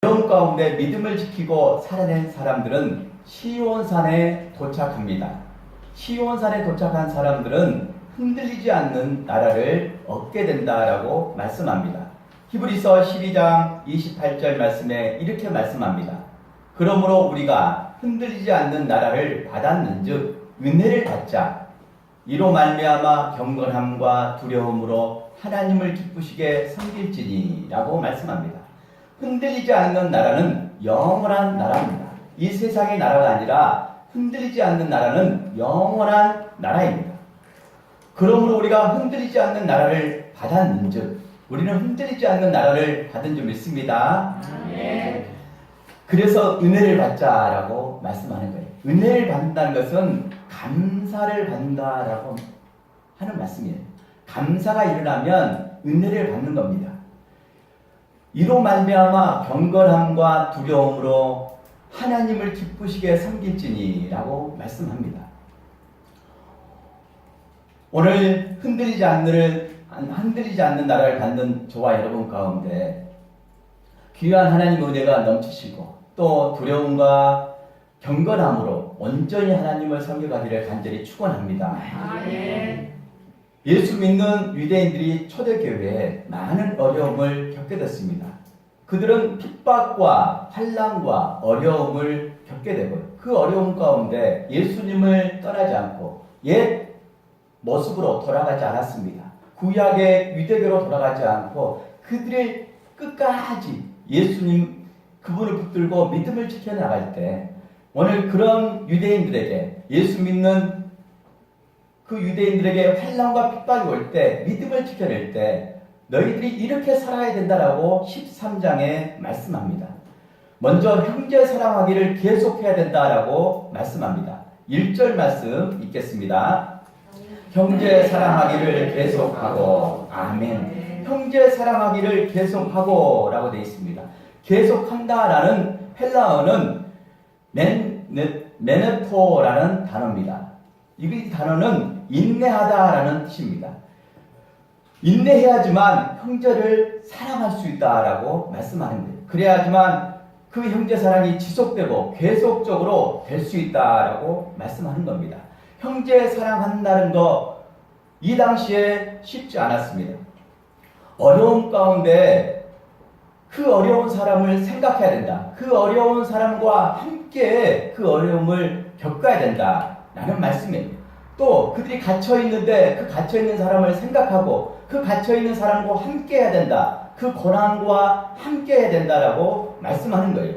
어려움 가운데 믿음을 지키고 살아낸 사람들은 시온산에 도착합니다. 시온산에 도착한 사람들은 흔들리지 않는 나라를 얻게 된다라고 말씀합니다. 히브리서 12장 28절 말씀에 이렇게 말씀합니다. 그러므로 우리가 흔들리지 않는 나라를 받았는즉 은혜를 받자. 이로 말미암아 경건함과 두려움으로 하나님을 기쁘시게 섬길지니 라고 말씀합니다. 흔들리지 않는 나라는 영원한 나라입니다. 이 세상의 나라가 아니라 흔들리지 않는 나라는 영원한 나라입니다. 그러므로 우리가 흔들리지 않는 나라를 받았는즉 우리는 흔들리지 않는 나라를 받은 줄 믿습니다. 그래서 은혜를 받자라고 말씀하는 거예요. 은혜를 받는다는 것은 감사를 받는다라고 하는 말씀이에요. 감사가 일어나면 은혜를 받는 겁니다. 이로 말미암아 경건함과 두려움으로 하나님을 기쁘시게 섬길지니라고 말씀합니다. 오늘 흔들리지 않는 나라를 받는 저와 여러분 가운데 귀한 하나님의 은혜가 넘치시고 또 두려움과 경건함으로 온전히 하나님을 섬겨가기를 간절히 축원합니다. 예수 믿는 유대인들이 초대교회에 많은 어려움을 겪게 됐습니다. 그들은 핍박과 환난과 어려움을 겪게 되고 그 어려움 가운데 예수님을 떠나지 않고 옛 모습으로 돌아가지 않았습니다. 구약의 유대교로 돌아가지 않고 그들의 끝까지 예수님 그분을 붙들고 믿음을 지켜나갈 때 오늘 그런 유대인들에게 예수 믿는 그 유대인들에게 환난과 핍박이 올 때 믿음을 지켜낼 때 너희들이 이렇게 살아야 된다라고 13장에 말씀합니다. 먼저 형제 사랑하기를 계속해야 된다라고 말씀합니다. 1절 말씀 읽겠습니다. 형제 사랑하기를 계속하고 아멘. 형제 사랑하기를 계속하고 라고 되어 있습니다. 계속한다라는 헬라어는 메네토라는 단어입니다. 이 단어는 인내하다라는 뜻입니다. 인내해야지만 형제를 사랑할 수 있다라고 말씀하는 거예요. 그래야지만 그 형제 사랑이 지속되고 계속적으로 될 수 있다라고 말씀하는 겁니다. 형제 사랑한다는 거 이 당시에 쉽지 않았습니다. 어려움 가운데 그 어려운 사람을 생각해야 된다. 그 어려운 사람과 함께 그 어려움을 겪어야 된다라는 말씀이에요. 또 그들이 갇혀있는데 그 갇혀있는 사람을 생각하고 그 갇혀있는 사람과 함께 해야 된다. 그 고난과 함께 해야 된다라고 말씀하는 거예요.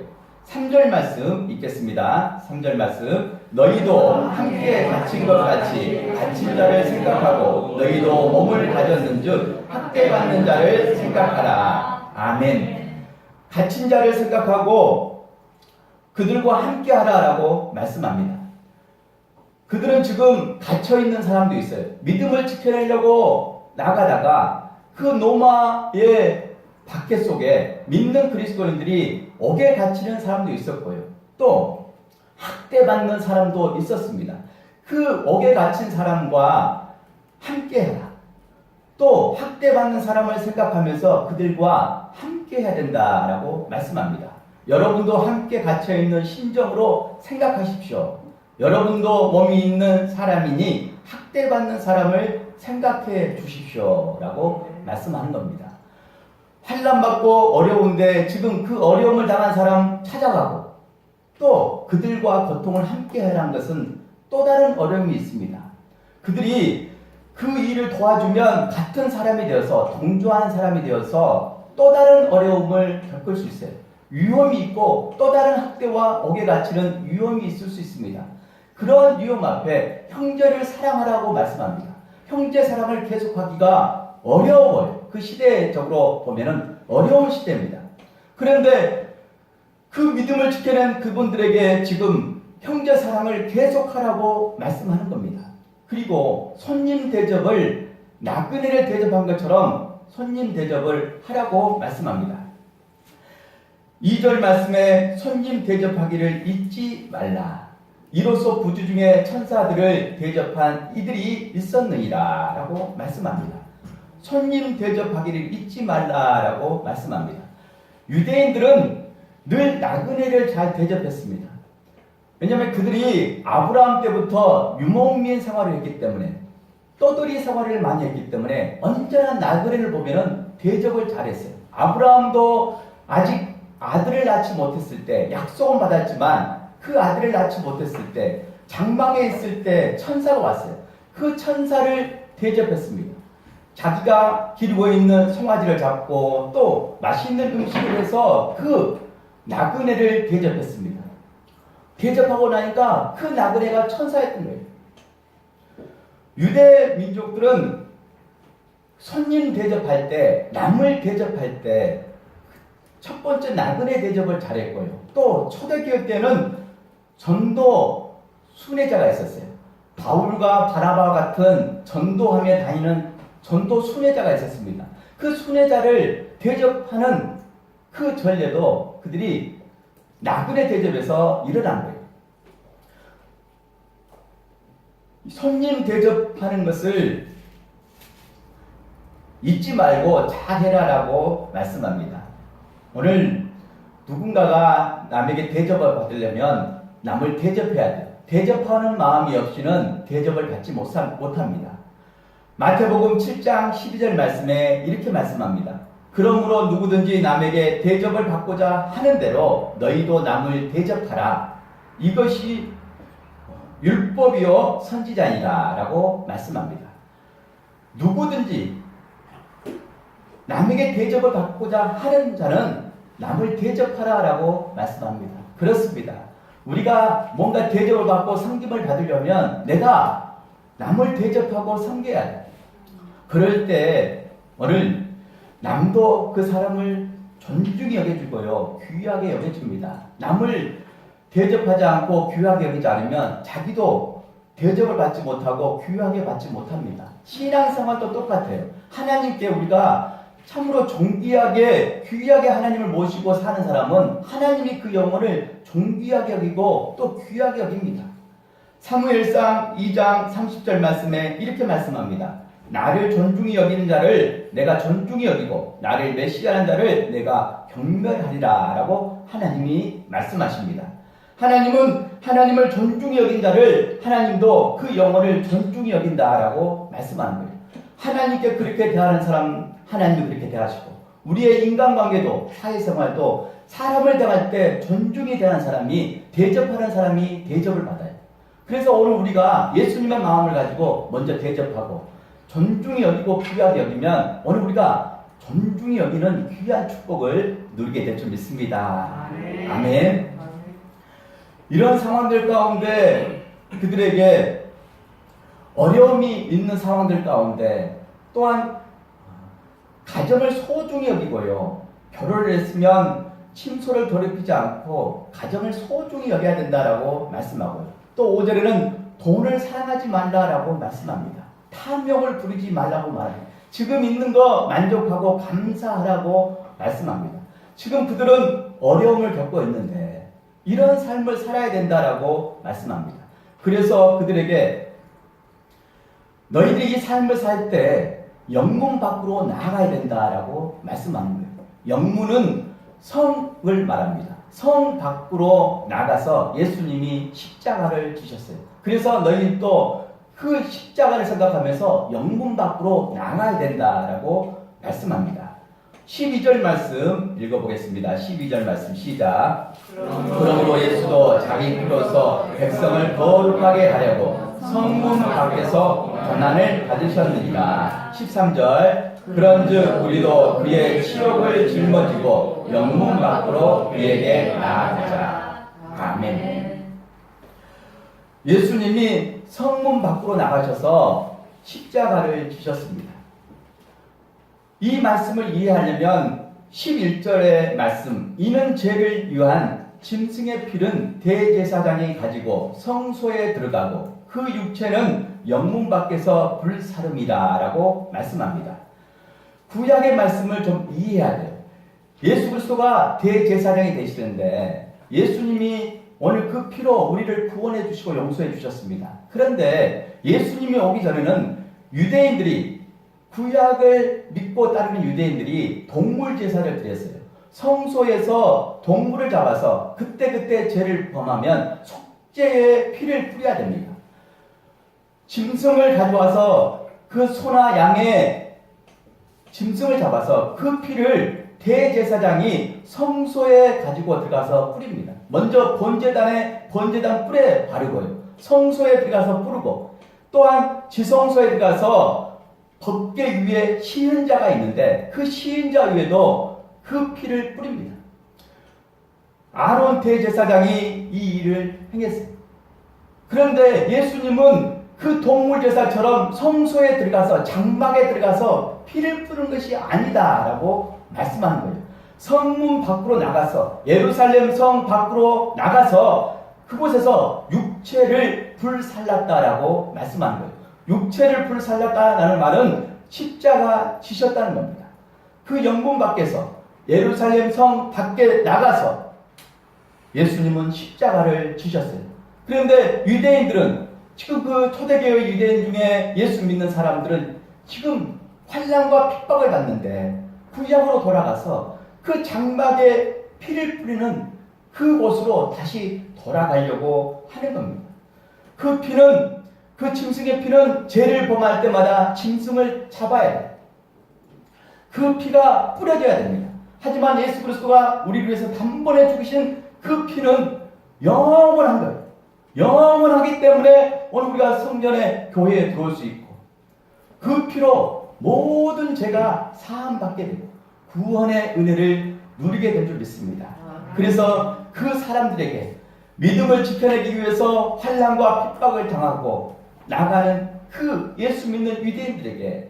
3절 말씀 읽겠습니다. 3절 말씀 너희도 함께 갇힌 것 같이 갇힌 자를 생각하고 너희도 몸을 가졌는즉 학대받는 자를 생각하라. 아멘. 갇힌 자를 생각하고 그들과 함께 하라라고 말씀합니다. 그들은 지금 갇혀있는 사람도 있어요. 믿음을 지켜내려고 나가다가 그 노마의 밖에 속에 믿는 그리스도인들이 옥에 갇히는 사람도 있었고요. 또 학대받는 사람도 있었습니다. 그 옥에 갇힌 사람과 함께 해라. 또 학대받는 사람을 생각하면서 그들과 함께 해야 된다라고 말씀합니다. 여러분도 함께 갇혀있는 심정으로 생각하십시오. 여러분도 몸이 있는 사람이니 학대받는 사람을 생각해 주십시오 라고 말씀하는 겁니다. 환난받고 어려운데 지금 그 어려움을 당한 사람 찾아가고 또 그들과 고통을 함께 하라는 것은 또 다른 어려움이 있습니다. 그들이 그 일을 도와주면 같은 사람이 되어서 동조하는 사람이 되어서 또 다른 어려움을 겪을 수 있어요. 위험이 있고 또 다른 학대와 옥에 갇히는 위험이 있을 수 있습니다. 그런 위험 앞에 형제를 사랑하라고 말씀합니다. 형제 사랑을 계속하기가 어려워요. 그 시대적으로 보면은 어려운 시대입니다. 그런데 그 믿음을 지켜낸 그분들에게 지금 형제 사랑을 계속하라고 말씀하는 겁니다. 그리고 손님 대접을 나그네를 대접한 것처럼 손님 대접을 하라고 말씀합니다. 2절 말씀에 손님 대접하기를 잊지 말라. 이로써 부주 중에 천사들을 대접한 이들이 있었느니라 라고 말씀합니다. 손님 대접하기를 잊지 말라라고 말씀합니다. 유대인들은 늘 나그네를 잘 대접했습니다. 왜냐하면 그들이 아브라함 때부터 유목민 생활을 했기 때문에, 떠돌이 생활을 많이 했기 때문에 언제나 나그네를 보면은 대접을 잘했어요. 아브라함도 아직 아들을 낳지 못했을 때, 약속은 받았지만 그 아들을 낳지 못했을 때, 장막에 있을 때 천사가 왔어요. 그 천사를 대접했습니다. 자기가 기르고 있는 송아지를 잡고 또 맛있는 음식을 해서 그 나그네를 대접했습니다. 대접하고 나니까 그 나그네가 천사였던 거예요. 유대 민족들은 손님 대접할 때, 남을 대접할 때 첫 번째 나그네 대접을 잘했고요. 또 초대교회 때는 전도 순회자가 있었어요. 바울과 바나바 같은 전도하며 다니는 전도 순회자가 있었습니다. 그 순회자를 대접하는 그 전례도 그들이 나그네 대접에서 일어난 거예요. 손님 대접하는 것을 잊지 말고 잘해라라고 말씀합니다. 오늘 누군가가 남에게 대접을 받으려면 남을 대접해야 돼요. 대접하는 마음이 없이는 대접을 받지 못합니다. 마태복음 7장 12절 말씀에 이렇게 말씀합니다. 그러므로 누구든지 남에게 대접을 받고자 하는 대로 너희도 남을 대접하라. 이것이 율법이요 선지자이다 라고 말씀합니다. 누구든지 남에게 대접을 받고자 하는 자는 남을 대접하라 라고 말씀합니다. 그렇습니다. 우리가 뭔가 대접을 받고 섬김을 받으려면 내가 남을 대접하고 섬겨야 돼. 그럴 때 오늘 남도 그 사람을 존중히 여겨주고요, 귀하게 여겨줍니다. 남을 대접하지 않고 귀하게 여기지 않으면 자기도 대접을 받지 못하고 귀하게 받지 못합니다. 신앙생활도 똑같아요. 하나님께 우리가 참으로 존귀하게 귀하게 하나님을 모시고 사는 사람은 하나님이 그 영혼을 존귀하게 여기고 또 귀하게 여깁니다. 사무엘상 2장 30절 말씀에 이렇게 말씀합니다. 나를 존중히 여기는 자를 내가 존중히 여기고 나를 메시아라는 자를 내가 경멸하리라 라고 하나님이 말씀하십니다. 하나님은 하나님을 존중히 여긴 자를 하나님도 그 영혼을 존중히 여긴다라고 말씀하는 거예요. 하나님께 그렇게 대하는 사람 하나님도 그렇게 대하시고, 우리의 인간관계도 사회생활도 사람을 대할 때 존중히 대하는 사람이, 대접하는 사람이 대접을 받아요. 그래서 오늘 우리가 예수님의 마음을 가지고 먼저 대접하고 존중히 여기고 귀하게 여기면 오늘 우리가 존중히 여기는 귀한 축복을 누리게 될 줄 믿습니다. 아멘. 이런 상황들 가운데 그들에게 어려움이 있는 상황들 가운데 또한 가정을 소중히 여기고요, 결혼을 했으면 침소를 더럽히지 않고 가정을 소중히 여겨야 된다라고 말씀하고요. 또 5절에는 돈을 사랑하지 말라라고 말씀합니다. 탐욕을 부리지 말라고 말합니다. 지금 있는 거 만족하고 감사하라고 말씀합니다. 지금 그들은 어려움을 겪고 있는데 이런 삶을 살아야 된다라고 말씀합니다. 그래서 그들에게 너희들이 이 삶을 살 때 영문 밖으로 나아가야 된다라고 말씀하는 거예요. 영문은 성을 말합니다. 성 밖으로 나가서 예수님이 십자가를 지셨어요. 그래서 너희도 그 십자가를 생각하면서 영문 밖으로 나가야 된다라고 말씀합니다. 12절 말씀 읽어보겠습니다. 12절 말씀 시작. 그러므로 예수도 자기 피로서 백성을 거룩하게 하려고 성문 밖에서 고난을 받으셨느니라. 13절 그런즉 우리도 그의 치욕을 짊어지고 영문 밖으로 그에게 나아가자. 아멘. 예수님이 성문 밖으로 나가셔서 십자가를 지셨습니다. 이 말씀을 이해하려면 11절의 말씀, 이는 죄를 위한 짐승의 피는 대제사장이 가지고 성소에 들어가고 그 육체는 영문 밖에서 불사름이다 라고 말씀합니다. 구약의 말씀을 좀 이해해야 돼요. 예수 그리스도가 대제사장이 되시는데 예수님이 오늘 그 피로 우리를 구원해 주시고 용서해 주셨습니다. 그런데 예수님이 오기 전에는 유대인들이, 구약을 믿고 따르는 유대인들이 동물 제사를 드렸어요. 성소에서 동물을 잡아서 그때그때 죄를 범하면 속죄의 피를 뿌려야 됩니다. 짐승을 가져와서 그 소나 양의 짐승을 잡아서 그 피를 대제사장이 성소에 가지고 들어가서 뿌립니다. 먼저 번제단 뿔에 바르고요. 성소에 들어가서 뿌르고, 또한 지성소에 들어가서 법궤 위에 시은자가 있는데 그 시은자 위에도 그 피를 뿌립니다. 아론 대제사장이 이 일을 행했어요. 그런데 예수님은 그 동물제사처럼 성소에 들어가서 장막에 들어가서 피를 뿌리는 것이 아니다라고 말씀하는 거예요. 성문 밖으로 나가서, 예루살렘 성 밖으로 나가서 그곳에서 육체를 불살랐다라고 말씀하는 거예요. 육체를 불살랐다라는 말은 십자가 지셨다는 겁니다. 그 영문 밖에서, 예루살렘 성 밖에 나가서 예수님은 십자가를 지셨어요. 그런데 유대인들은, 지금 그 초대교회 유대인 중에 예수 믿는 사람들은 지금 환난과 핍박을 받는데 구약으로 돌아가서 그 장막에 피를 뿌리는 그곳으로 다시 돌아가려고 하는 겁니다. 그 피는, 그 짐승의 피는 죄를 범할 때마다 짐승을 잡아야 돼요. 그 피가 뿌려져야 됩니다. 하지만 예수 그리스도가 우리를 위해서 단번에 죽으신 그 피는 영원한 거예요. 영원하기 때문에 오늘 우리가 성전에, 교회에 들어올 수 있고, 그 피로 모든 죄가 사함받게 되고 구원의 은혜를 누리게 될 줄 믿습니다. 그래서 그 사람들에게 믿음을 지켜내기 위해서 환난과 핍박을 당하고 나가는 그 예수 믿는 유대인들에게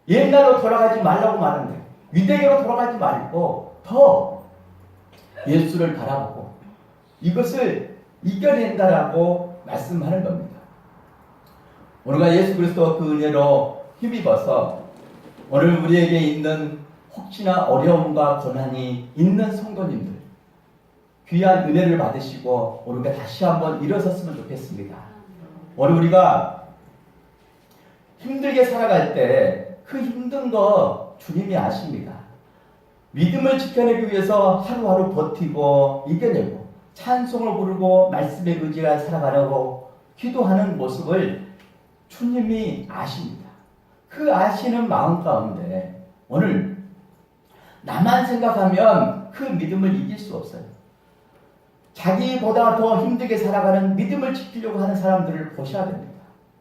옛날로 돌아가지 말라고 말하는데, 유대교로 돌아가지 말고 더 예수를 바라보고 이것을 이겨낸다라고 말씀하는 겁니다. 우리가 예수 그리스도 그 은혜로 힘입어서 오늘 우리에게 있는 혹시나 어려움과 고난이 있는 성도님들, 귀한 은혜를 받으시고 우리가 다시 한번 일어섰으면 좋겠습니다. 오늘 우리가 힘들게 살아갈 때 그 힘든 거 주님이 아십니다. 믿음을 지켜내기 위해서 하루하루 버티고 이겨내고 찬송을 부르고 말씀에 의지하여 살아가려고 기도하는 모습을 주님이 아십니다. 그 아시는 마음 가운데 오늘 나만 생각하면 그 믿음을 이길 수 없어요. 자기보다 더 힘들게 살아가는, 믿음을 지키려고 하는 사람들을 보셔야 됩니다.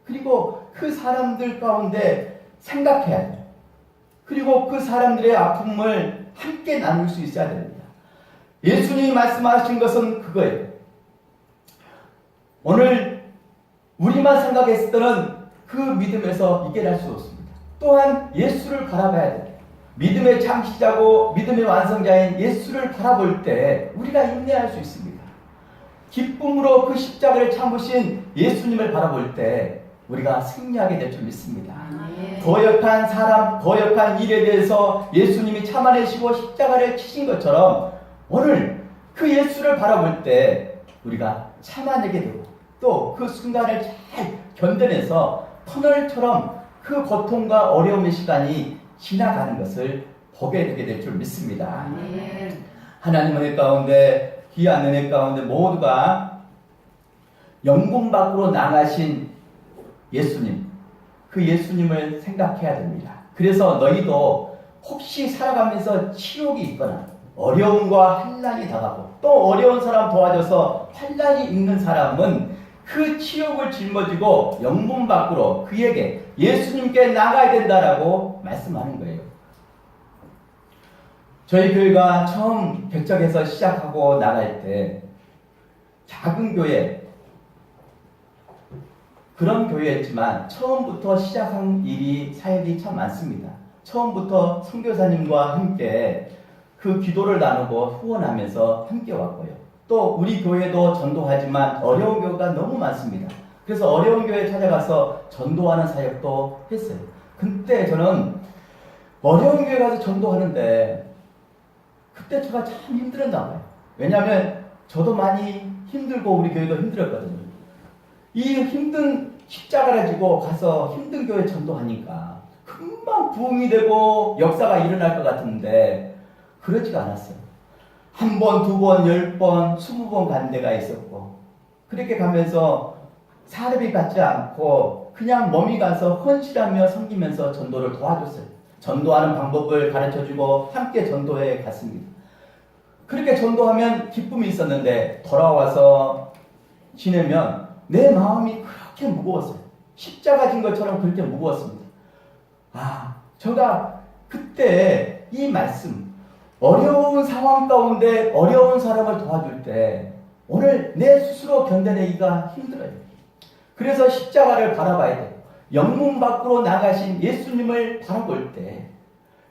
그리고 그 사람들 가운데 생각해야 돼요. 그리고 그 사람들의 아픔을 함께 나눌 수 있어야 됩니다. 예수님이 말씀하신 것은 그거예요. 오늘 우리만 생각했을 때는 그 믿음에서 이겨낼 수 없습니다. 또한 예수를 바라봐야 돼요. 믿음의 창시자고 믿음의 완성자인 예수를 바라볼 때 우리가 인내할 수 있습니다. 기쁨으로 그 십자가를 참으신 예수님을 바라볼 때 우리가 승리하게 될 줄 믿습니다. 거역한 사람, 거역한 일에 대해서 예수님이 참아내시고 십자가를 치신 것처럼 오늘 그 예수를 바라볼 때 우리가 참아내게 되고 또 그 순간을 잘 견뎌내서 터널처럼 그 고통과 어려움의 시간이 지나가는 것을 보게 되게 될 줄 믿습니다. 하나님의 은혜 가운데, 귀한 은혜 가운데 모두가 영궁 밖으로 나가신 예수님, 그 예수님을 생각해야 됩니다. 그래서 너희도 혹시 살아가면서 치욕이 있거나 어려움과 환난이 다가고 또 어려운 사람 도와줘서 환난이 있는 사람은 그 치욕을 짊어지고 영문 밖으로 그에게 예수님께 나가야 된다라고 말씀하는 거예요. 저희 교회가 처음 개척해서 시작하고 나갈 때 작은 교회, 그런 교회였지만 처음부터 시작한 일이, 사역이 참 많습니다. 처음부터 선교사님과 함께 그 기도를 나누고 후원하면서 함께 왔고요. 또 우리 교회도 전도하지만 어려운 교회가 너무 많습니다. 그래서 어려운 교회 찾아가서 전도하는 사역도 했어요. 그때 저는 어려운 교회 가서 전도하는데 그때 제가 참 힘들었나 봐요. 왜냐하면 저도 많이 힘들고 우리 교회도 힘들었거든요. 이 힘든 십자가를 지고 가서 힘든 교회 전도하니까 금방 부흥이 되고 역사가 일어날 것 같은데 그러지가 않았어요. 한 번, 두 번, 10번, 20번 간 데가 있었고, 그렇게 가면서 사례비 받지 않고 그냥 몸이 가서 헌신하며 섬기면서 전도를 도와줬어요. 전도하는 방법을 가르쳐주고 함께 전도에 갔습니다. 그렇게 전도하면 기쁨이 있었는데 돌아와서 지내면 내 마음이 그렇게 무거웠어요. 십자가 진 것처럼 그렇게 무거웠습니다. 제가 그때 이 말씀, 어려운 상황 가운데 어려운 사람을 도와줄 때 오늘 내 스스로 견뎌내기가 힘들어요. 그래서 십자가를 바라봐야 돼요. 영문 밖으로 나가신 예수님을 바라볼 때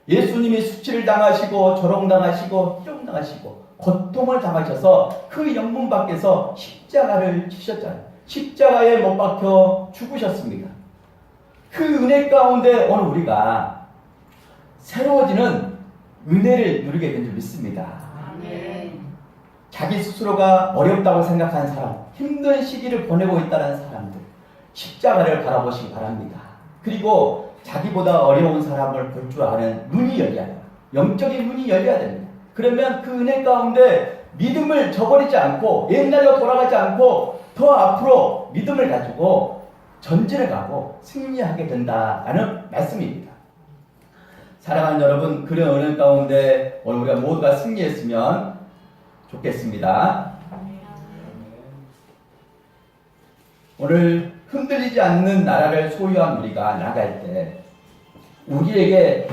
예수님이 수치를 당하시고 조롱당하시고 희롱당하시고 고통을 당하셔서 그 영문 밖에서 십자가를 지셨잖아요. 십자가에 못 박혀 죽으셨습니다. 그 은혜 가운데 오늘 우리가 새로워지는 은혜를 누리게 된 줄 믿습니다. 아멘. 자기 스스로가 어렵다고 생각하는 사람, 힘든 시기를 보내고 있다는 사람들, 십자가를 바라보시기 바랍니다. 그리고 자기보다 어려운 사람을 볼 줄 아는 눈이 열려야 돼요. 영적인 눈이 열려야 됩니다. 그러면 그 은혜 가운데 믿음을 저버리지 않고 옛날로 돌아가지 않고 더 앞으로 믿음을 가지고 전진을 가고 승리하게 된다라는 말씀입니다. 사랑하는 여러분, 그런 은혜 가운데 오늘 우리가 모두가 승리했으면 좋겠습니다. 오늘 흔들리지 않는 나라를 소유한 우리가 나갈 때 우리에게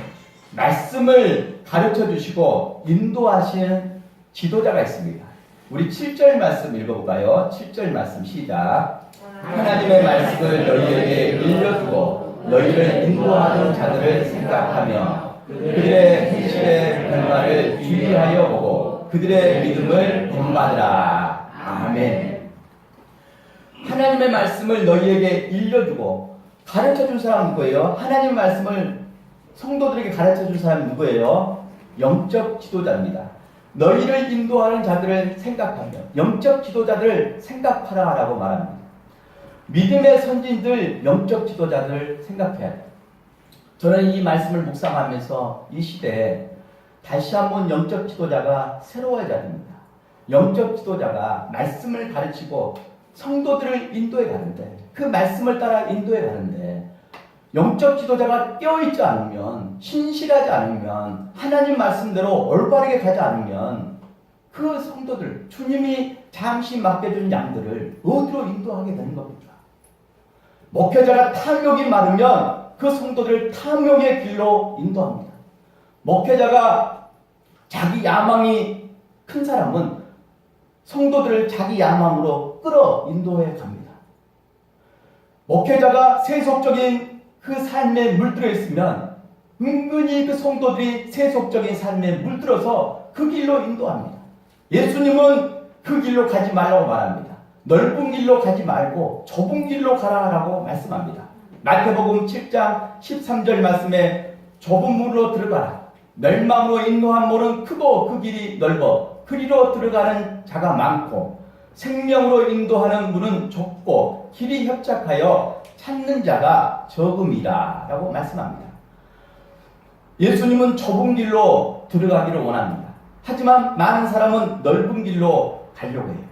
말씀을 가르쳐 주시고 인도하시는 지도자가 있습니다. 우리 7절 말씀 읽어볼까요? 7절 말씀 시작. 하나님의 말씀을 너희에게 일러주고 너희를 인도하는 자들을 생각하며 그들의 현실의 결과를 주의하여 보고 그들의 믿음을 본받으라. 아멘. 하나님의 말씀을 너희에게 일러주고 가르쳐준 사람 누구예요? 하나님 말씀을 성도들에게 가르쳐준 사람 누구예요? 영적 지도자입니다. 너희를 인도하는 자들을 생각하며 영적 지도자들을 생각하라 라고 말합니다. 믿음의 선진들, 영적 지도자들을 생각해야 돼요. 저는 이 말씀을 묵상하면서 이 시대에 다시 한번 영적 지도자가 새로워져야 됩니다. 영적 지도자가 말씀을 가르치고 성도들을 인도해 가는데 그 말씀을 따라 인도해 가는데 영적 지도자가 깨어있지 않으면 신실하지 않으면 하나님 말씀대로 올바르게 가지 않으면 그 성도들 주님이 잠시 맡겨준 양들을 어디로 인도하게 되는 겁니까? 목회자가 탐욕이 많으면 그 성도들을 탐욕의 길로 인도합니다. 목회자가 자기 야망이 큰 사람은 성도들을 자기 야망으로 끌어 인도해 갑니다. 목회자가 세속적인 그 삶에 물들어 있으면 은근히 그 성도들이 세속적인 삶에 물들어서 그 길로 인도합니다. 예수님은 그 길로 가지 말라고 말합니다. 넓은 길로 가지 말고 좁은 길로 가라라고 말씀합니다. 마태복음 7장 13절 말씀에 좁은 문으로 들어가라. 멸망으로 인도한 문은 크고 그 길이 넓어 그리로 들어가는 자가 많고 생명으로 인도하는 문은 좁고 길이 협착하여 찾는 자가 적음이라 라고 말씀합니다. 예수님은 좁은 길로 들어가기를 원합니다. 하지만 많은 사람은 넓은 길로 가려고 해요.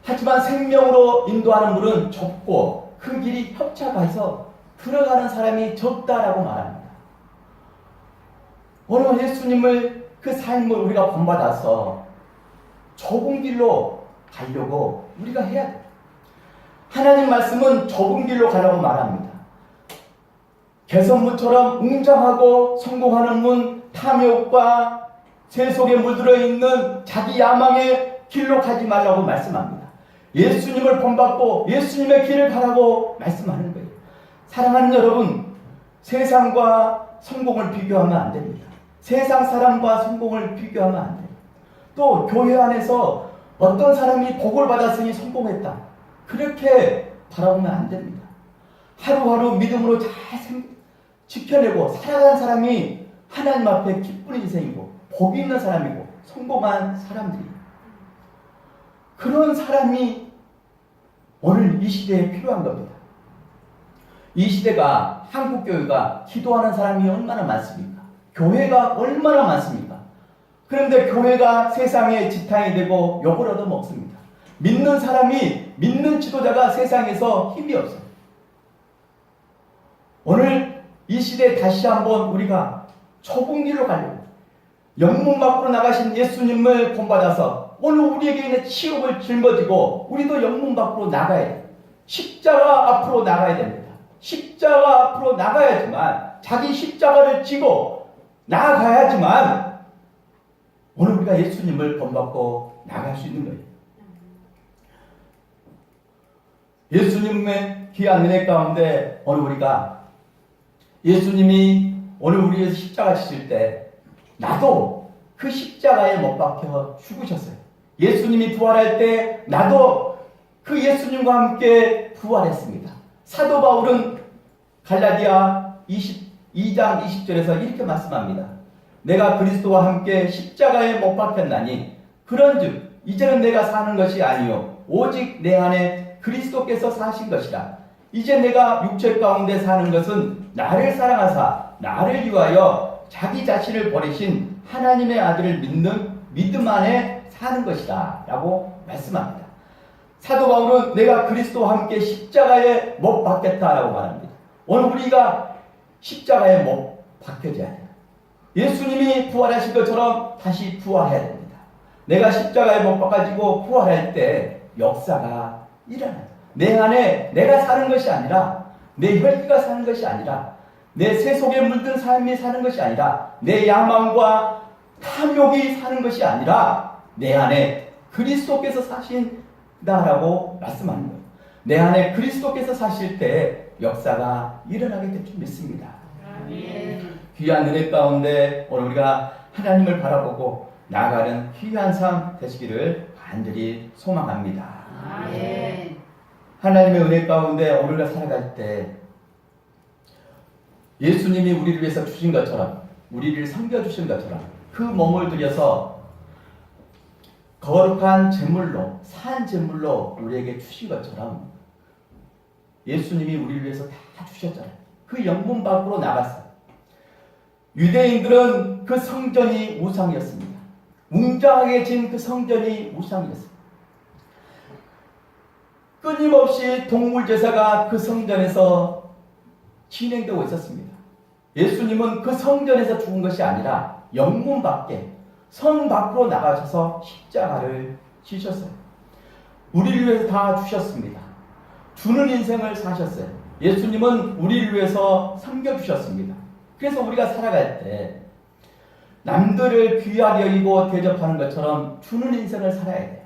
하지만 생명으로 인도하는 문은 좁고 그 길이 협착해서 들어가는 사람이 적다라고 말합니다. 오늘 예수님을 그 삶을 우리가 본받아서 좁은 길로 가려고 우리가 해야 돼요. 하나님 말씀은 좁은 길로 가라고 말합니다. 개선문처럼 웅장하고 성공하는 문, 탐욕과 세속에 물들어 있는 자기 야망의 길로 가지 말라고 말씀합니다. 예수님을 본받고 예수님의 길을 가라고 말씀하는 거예요. 사랑하는 여러분, 세상과 성공을 비교하면 안 됩니다. 세상 사람과 성공을 비교하면 안 돼요. 또 교회 안에서 어떤 사람이 복을 받았으니 성공했다. 그렇게 바라보면 안 됩니다. 하루하루 믿음으로 잘 지켜내고 살아가는 사람이 하나님 앞에 기쁜 인생이고 복 있는 사람이고 성공한 사람들이에요. 그런 사람이 오늘 이 시대에 필요한 겁니다. 이 시대가 한국 교회가 기도하는 사람이 얼마나 많습니까? 교회가 얼마나 많습니까? 그런데 교회가 세상의 지탕이 되고 욕을 얻어먹습니다. 믿는 사람이, 믿는 지도자가 세상에서 힘이 없어요. 오늘 이 시대에 다시 한번 우리가 좁은 길로 가려고, 영문 밖으로 나가신 예수님을 본받아서 오늘 우리에게 있는 치욕을 짊어지고 우리도 영문 밖으로 나가야 돼요. 십자가 앞으로 나가야 됩니다. 십자가 앞으로 나가야지만, 자기 십자가를 지고 나아가야지만 오늘 우리가 예수님을 본받고 나갈 수 있는 거예요. 예수님의 귀한 은혜 가운데 오늘 우리가, 예수님이 오늘 우리 위해서 십자가 지실 때 나도 그 십자가에 못 박혀 죽으셨어요. 예수님이 부활할 때 나도 그 예수님과 함께 부활했습니다. 사도 바울은 갈라디아 22장 20절에서 이렇게 말씀합니다. 내가 그리스도와 함께 십자가에 못 박혔나니 그런즉 이제는 내가 사는 것이 아니요 오직 내 안에 그리스도께서 사신 것이라. 이제 내가 육체 가운데 사는 것은 나를 사랑하사 나를 위하여 자기 자신을 버리신 하나님의 아들을 믿는 믿음 안에 사는 것이다 라고 말씀합니다. 사도 바울은 내가 그리스도와 함께 십자가에 못 박혔다라고 말합니다. 오늘 우리가 십자가에 못 박혀져야 돼요. 예수님이 부활하신 것처럼 다시 부활해야 됩니다. 내가 십자가에 못 박아지고 부활할 때 역사가 일어나요. 내 안에 내가 사는 것이 아니라, 내 혈기가 사는 것이 아니라, 내 새 속에 물든 삶이 사는 것이 아니라, 내 야망과 탐욕이 사는 것이 아니라 내 안에 그리스도께서 사신다라고 말씀하는 거예요. 내 안에 그리스도께서 사실 때 역사가 일어나게 될 줄 믿습니다. 아멘. 귀한 은혜 가운데 오늘 우리가 하나님을 바라보고 나아가는 귀한 삶 되시기를 간절히 소망합니다. 아멘. 하나님의 은혜 가운데 오늘과 살아갈 때 예수님이 우리를 위해서 주신 것처럼, 우리를 섬겨주신 것처럼 그 몸을 들여서 거룩한 제물로, 산 제물로 우리에게 주신 것처럼 예수님이 우리를 위해서 다 주셨잖아요. 그 영문 밖으로 나갔어요. 유대인들은 그 성전이 우상이었습니다. 웅장하게 진 그 성전이 우상이었습니다. 끊임없이 동물 제사가 그 성전에서 진행되고 있었습니다. 예수님은 그 성전에서 죽은 것이 아니라 영문 밖에, 성 밖으로 나가셔서 십자가를 지셨어요. 우리를 위해서 다 주셨습니다. 주는 인생을 사셨어요. 예수님은 우리를 위해서 섬겨주셨습니다. 그래서 우리가 살아갈 때 남들을 귀하게 여기고 대접하는 것처럼 주는 인생을 살아야 돼요.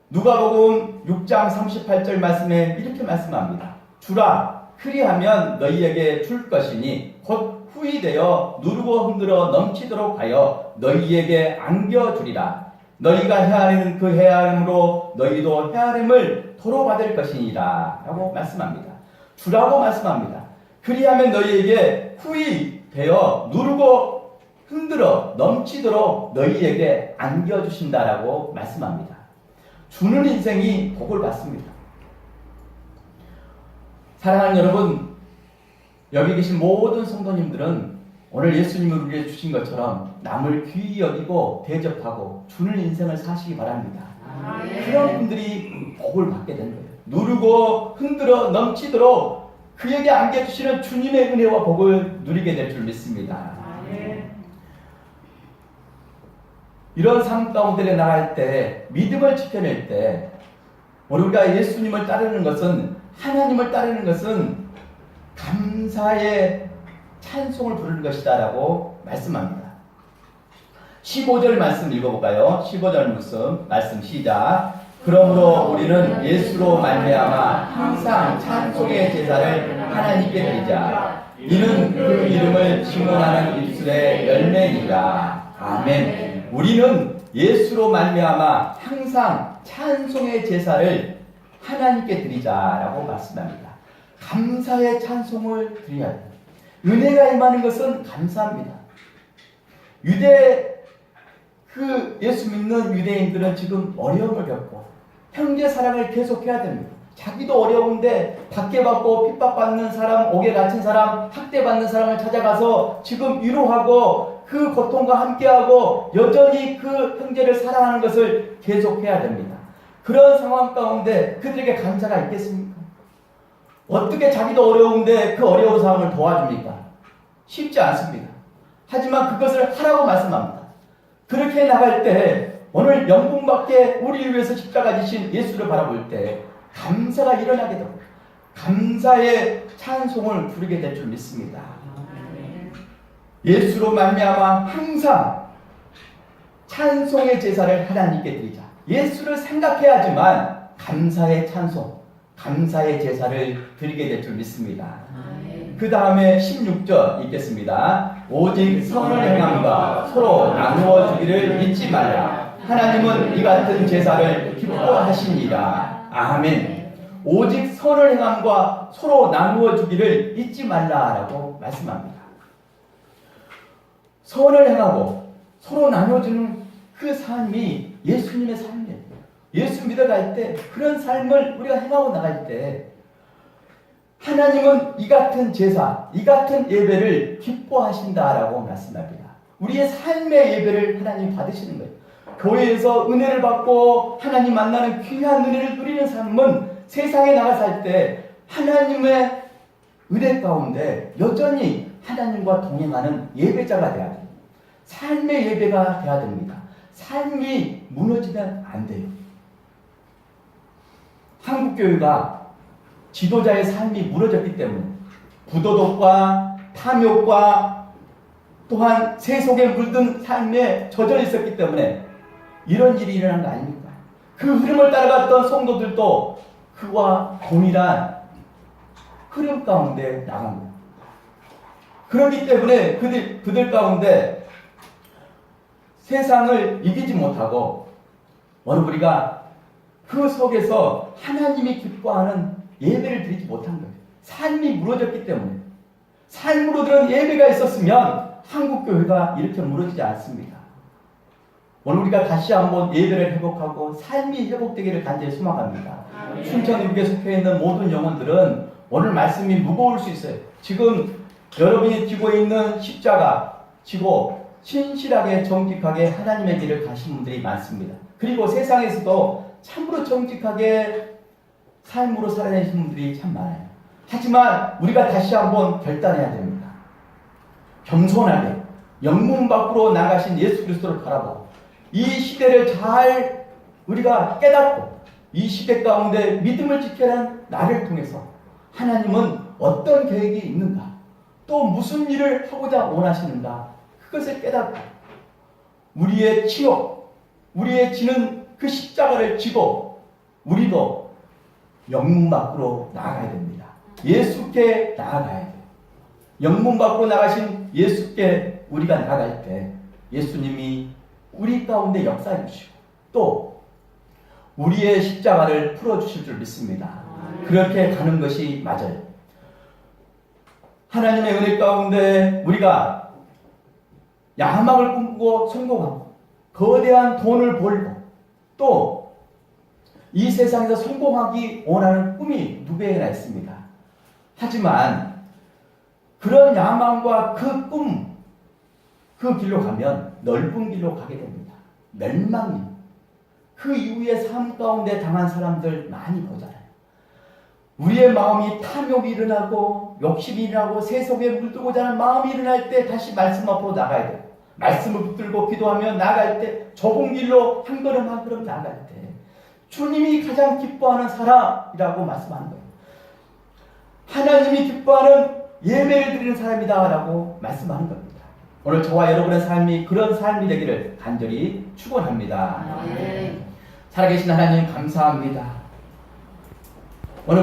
누가복음 6장 38절 말씀에 이렇게 말씀합니다. 주라, 그리하면 너희에게 줄 것이니 곧 후히 되어 누르고 흔들어 넘치도록 하여 너희에게 안겨주리라. 너희가 헤아리는 그 헤아림으로 너희도 헤아림을 도로 받을 것이니라 라고 말씀합니다. 주라고 말씀합니다. 그리하면 너희에게 후히 되어 누르고 흔들어 넘치도록 너희에게 안겨주신다라고 말씀합니다. 주는 인생이 복을 받습니다. 사랑하는 여러분, 여기 계신 모든 성도님들은 오늘 예수님이 우리에게 주신 것처럼 남을 귀히 여기고 대접하고 주는 인생을 사시기 바랍니다. 그런 분들이 복을 받게 되는 거예요. 누르고 흔들어 넘치도록 그에게 안겨주시는 주님의 은혜와 복을 누리게 될 줄 믿습니다. 이런 삶 가운데 나갈 때, 믿음을 지켜낼 때, 우리가 예수님을 따르는 것은, 하나님을 따르는 것은 감사의 찬송을 부르는 것이다 라고 말씀합니다. 15절 말씀 읽어볼까요? 15절 말씀 시작. 그러므로 우리는 예수로 말미암아 항상 찬송의 제사를 하나님께 드리자. 이는 그 이름을 증언하는 입술의 열매니라. 아멘. 우리는 예수로 말미암아 항상 찬송의 제사를 하나님께 드리자라고 말씀합니다. 감사의 찬송을 드려야 돼요. 은혜가 임하는 것은 감사합니다. 예수 믿는 유대인들은 지금 어려움을 겪고 형제 사랑을 계속해야 됩니다. 자기도 어려운데 박해받고 핍박받는 사람, 옥에 갇힌 사람, 학대받는 사람을 찾아가서 지금 위로하고 그 고통과 함께하고 여전히 그 형제를 사랑하는 것을 계속해야 됩니다. 그런 상황 가운데 그들에게 감사가 있겠습니까? 어떻게 자기도 어려운데 그 어려운 상황을 도와줍니까? 쉽지 않습니다. 하지만 그것을 하라고 말씀합니다. 그렇게 나갈 때 오늘 영광받게 우리를 위해서 십자가 지신 예수를 바라볼 때 감사가 일어나게 됩니다. 감사의 찬송을 부르게 될 줄 믿습니다. 예수로 말미암아 항상 찬송의 제사를 하나님께 드리자. 예수를 생각해야지만 감사의 찬송, 감사의 제사를 드리게 될 줄 믿습니다. 그 다음에 16절 읽겠습니다. 오직 선을 행함과 서로 나누어 주기를 잊지 말라. 하나님은 이 같은 제사를 기뻐하시니라. 아멘. 오직 선을 행함과 서로 나누어 주기를 잊지 말라라고 말씀합니다. 선을 행하고 서로 나눠주는 그 삶이 예수님의 삶이에요. 예수 믿어갈 때 그런 삶을 우리가 행하고 나갈 때 하나님은 이 같은 제사, 이 같은 예배를 기뻐하신다라고 말씀합니다. 우리의 삶의 예배를 하나님 받으시는 거예요. 교회에서 은혜를 받고 하나님 만나는 귀한 은혜를 누리는 삶은 세상에 나가 살 때 하나님의 은혜 가운데 여전히 하나님과 동행하는 예배자가 되어야 돼요. 삶의 예배가 되어야 됩니다. 삶이 무너지면 안 돼요. 한국교회가 지도자의 삶이 무너졌기 때문에 부도덕과 탐욕과 또한 세속에 물든 삶에 젖어 있었기 때문에 이런 일이 일어난 거 아닙니까? 그 흐름을 따라갔던 성도들도 그와 동일한 흐름 가운데 나간 거예요. 그렇기 때문에 그들 가운데 세상을 이기지 못하고 우리가 그 속에서 하나님이 기뻐하는 예배를 드리지 못한 거예요. 삶이 무너졌기 때문에. 삶으로 들은 예배가 있었으면 한국교회가 이렇게 무너지지 않습니다. 오늘 우리가 다시 한번 예배를 회복하고 삶이 회복되기를 간절히 소망합니다. 춘천 일국에 속해 있는 모든 영혼들은 오늘 말씀이 무거울 수 있어요. 지금 여러분이 지고 있는 십자가 지고 신실하게 정직하게 하나님의 길을 가신 분들이 많습니다. 그리고 세상에서도 참으로 정직하게 삶으로 살아내신 분들이 참 많아요. 하지만 우리가 다시 한번 결단해야 됩니다. 겸손하게 영문 밖으로 나가신 예수 그리스도를 바라보고 이 시대를 잘 우리가 깨닫고 이 시대 가운데 믿음을 지켜낸 나를 통해서 하나님은 어떤 계획이 있는가, 또 무슨 일을 하고자 원하시는가, 그것을 깨닫고 우리의 치욕, 우리의 지는 그 십자가를 지고 우리도 영문 밖으로 나아가야 됩니다. 예수께 나아가야 돼요. 영문 밖으로 나가신 예수께 우리가 나아갈 때 예수님이 우리 가운데 역사해 주시고 또 우리의 십자가를 풀어주실 줄 믿습니다. 그렇게 가는 것이 맞아요. 하나님의 은혜 가운데 우리가 야망을 꿈꾸고 성공하고 거대한 돈을 벌고 또 이 세상에서 성공하기 원하는 꿈이 누구에게나 있습니다. 하지만 그런 야망과 그 꿈, 그 길로 가면 넓은 길로 가게 됩니다. 멸망이. 그 이후에 삶 가운데 당한 사람들 많이 보잖아요. 우리의 마음이 탐욕이 일어나고 욕심이 일어나고 세속에 물들고자 하는 마음이 일어날 때 다시 말씀 앞으로 나가야 돼요. 말씀을 붙들고 기도하며 나갈 때 좁은 길로 한 걸음 한 걸음 나갈 때 주님이 가장 기뻐하는 사람이라고 말씀하는 거예요. 하나님이 기뻐하는 예배를 드리는 사람이다 라고 말씀하는 겁니다. 오늘 저와 여러분의 삶이 그런 삶이 되기를 간절히 축원합니다. 살아계신 하나님 감사합니다. 오늘